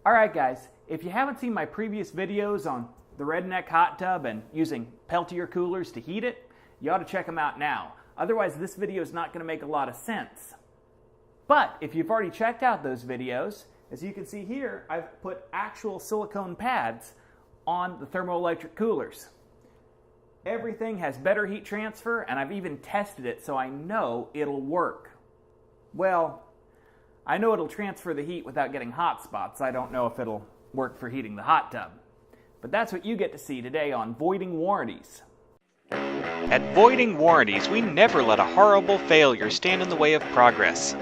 Alright guys, if you haven't seen my previous videos on the Redneck hot tub and using Peltier coolers to heat it, you ought to check them out now. Otherwise this video is not going to make a lot of sense. But if you've already checked out those videos, as you can see here, I've put actual silicone pads on the Thermoelectric coolers. Everything has better heat transfer, and I've even tested it so I know it'll work. Well, I know it'll transfer the heat without getting hot spots. I don't know if it'll work for heating the hot tub. But that's what you get to see today on Voiding Warranties. At Voiding Warranties, we never let a horrible failure stand in the way of progress.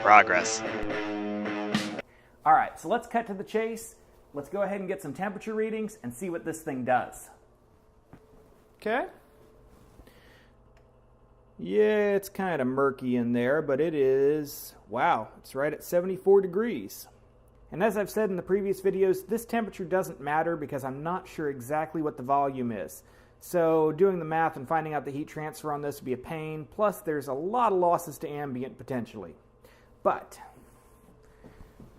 Progress. Alright, so let's cut to the chase. Let's go ahead and get some temperature readings and see what this thing does. Okay. Yeah, it's kind of murky in there, but it is, wow, it's right at 74 degrees. And as I've said in the previous videos, this temperature doesn't matter because I'm not sure exactly what the volume is. So doing the math and finding out the heat transfer on this would be a pain, plus there's a lot of losses to ambient potentially. But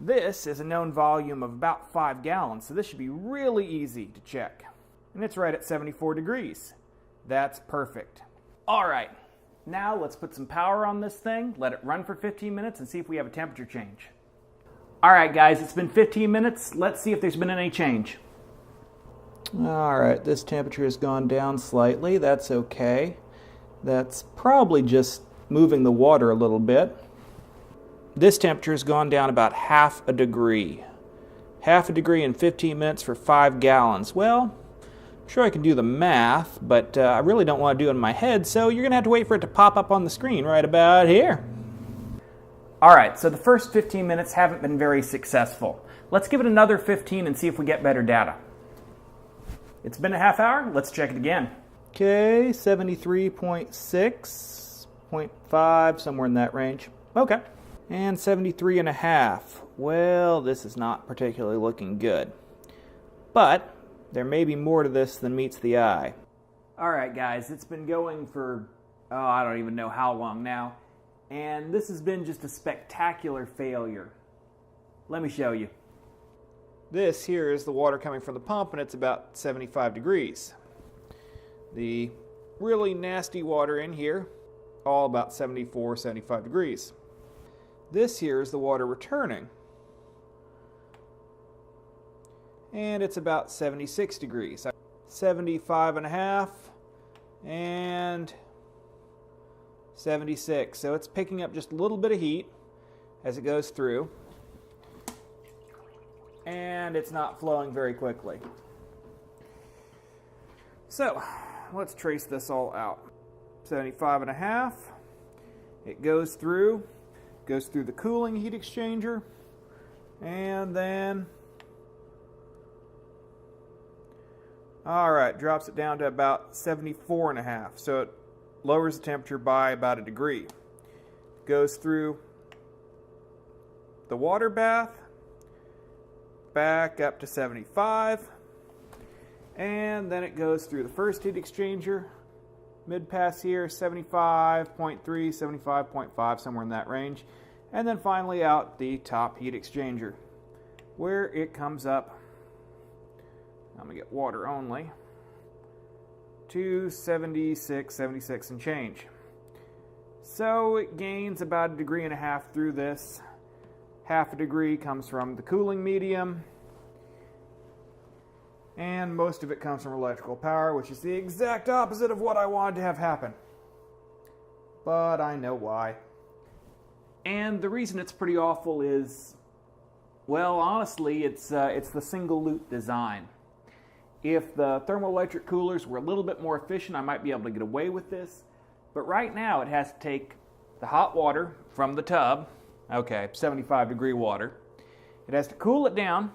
this is a known volume of about 5 gallons, so this should be really easy to check. And it's right at 74 degrees. That's perfect. All right. Now let's put some power on this thing, let it run for 15 minutes, and see if we have a temperature change. Alright guys, it's been 15 minutes. Let's see if there's been any change. Alright, this temperature has gone down slightly. That's okay. That's probably just moving the water a little bit. This temperature has gone down about half a degree. Half a degree in 15 minutes for 5 gallons. Well, I'm sure I can do the math, but I really don't want to do it in my head, so you're going to have to wait for it to pop up on the screen right about here. Alright, so the first 15 minutes haven't been very successful. Let's give it another 15 and see if we get better data. It's been a half hour, let's check it again. Okay, 73.6, 0.5, somewhere in that range. Okay. And 73.5. Well, this is not particularly looking good. But there may be more to this than meets the eye. Alright guys, it's been going for, I don't even know how long now. And this has been just a spectacular failure. Let me show you. This here is the water coming from the pump, and it's about 75 degrees. The really nasty water in here, all about 74, 75 degrees. This here is the water returning. And it's about 76 degrees. 75.5 and 76. So it's picking up just a little bit of heat as it goes through. And it's not flowing very quickly. So let's trace this all out. 75.5. It goes through the cooling heat exchanger, and then alright, drops it down to about 74.5, so it lowers the temperature by about a degree. Goes through the water bath, back up to 75, and then it goes through the first heat exchanger, mid-pass here, 75.3, 75.5, somewhere in that range, and then finally out the top heat exchanger, where it comes up, I'm going to get water only, to 76 and change. So it gains about a degree and a half through this. Half a degree comes from the cooling medium, and most of it comes from electrical power, which is the exact opposite of what I wanted to have happen. But I know why. And the reason it's pretty awful is, well, honestly, it's the single loop design. If the Thermoelectric coolers were a little bit more efficient, I might be able to get away with this. But right now, it has to take the hot water from the tub, okay, 75 degree water. It has to cool it down,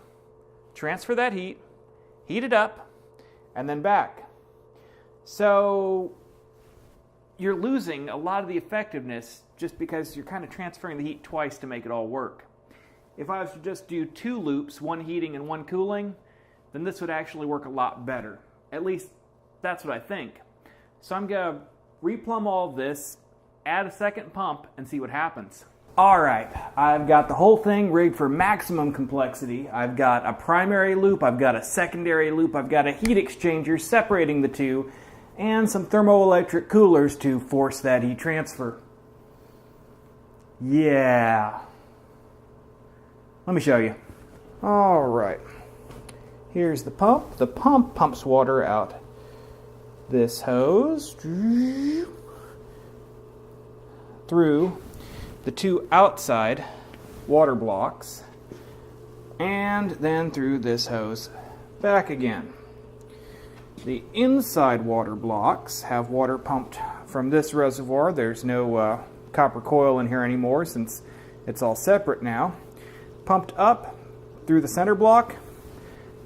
transfer that heat it up, and then back. So you're losing a lot of the effectiveness just because you're kind of transferring the heat twice to make it all work. If I was to just do 2 loops, one heating and one cooling, then this would actually work a lot better. At least that's what I think. So I'm going to replumb all of this, add a second pump, and see what happens. Alright, I've got the whole thing rigged for maximum complexity. I've got a primary loop, I've got a secondary loop, I've got a heat exchanger separating the two, and some thermoelectric coolers to force that heat transfer. Yeah. Let me show you. Alright, here's the pump. The pump pumps water out this hose through the two outside water blocks and then through this hose back again. The inside water blocks have water pumped from this reservoir. There's no copper coil in here anymore since it's all separate now. Pumped up through the center block,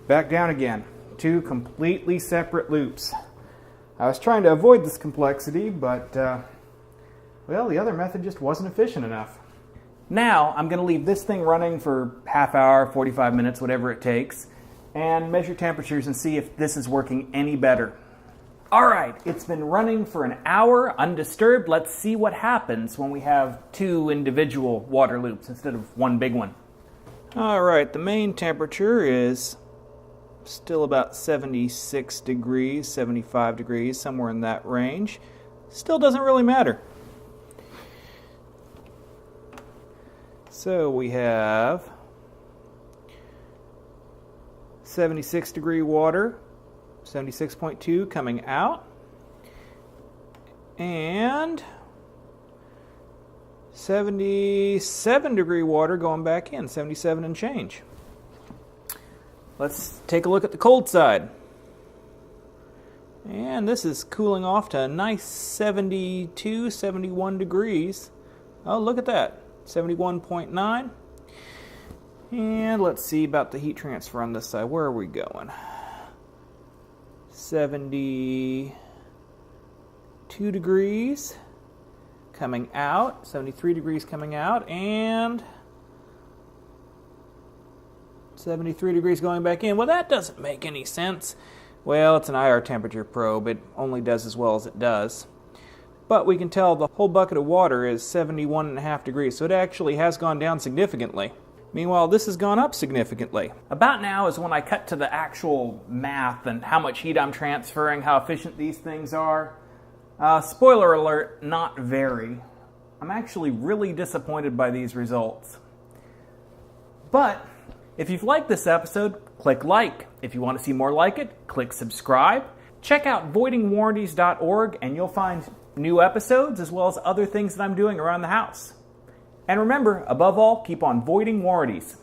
back down again. Two completely separate loops. I was trying to avoid this complexity, but well, the other method just wasn't efficient enough. Now, I'm going to leave this thing running for half hour, 45 minutes, whatever it takes, and measure temperatures and see if this is working any better. Alright, it's been running for an hour undisturbed. Let's see what happens when we have two individual water loops instead of one big one. Alright, the main temperature is still about 76 degrees, 75 degrees, somewhere in that range. Still doesn't really matter. So we have 76 degree water, 76.2 coming out, and 77 degree water going back in, 77 and change. Let's take a look at the cold side. And this is cooling off to a nice 72, 71 degrees. Oh, look at that. 71.9. And let's see about the heat transfer on this side. Where are we going? 72 degrees coming out, 73 degrees coming out, and 73 degrees going back in. Well, that doesn't make any sense. Well, it's an IR temperature probe. It only does as well as it does. But we can tell the whole bucket of water is 71.5 degrees, so it actually has gone down significantly. Meanwhile, this has gone up significantly. About now is when I cut to the actual math and how much heat I'm transferring, how efficient these things are. Spoiler alert, not very. I'm actually really disappointed by these results. But if you've liked this episode, click like. If you want to see more like it, click subscribe. Check out voidingwarranties.org and you'll find new episodes as well as other things that I'm doing around the house. And remember, above all, keep on voiding warranties.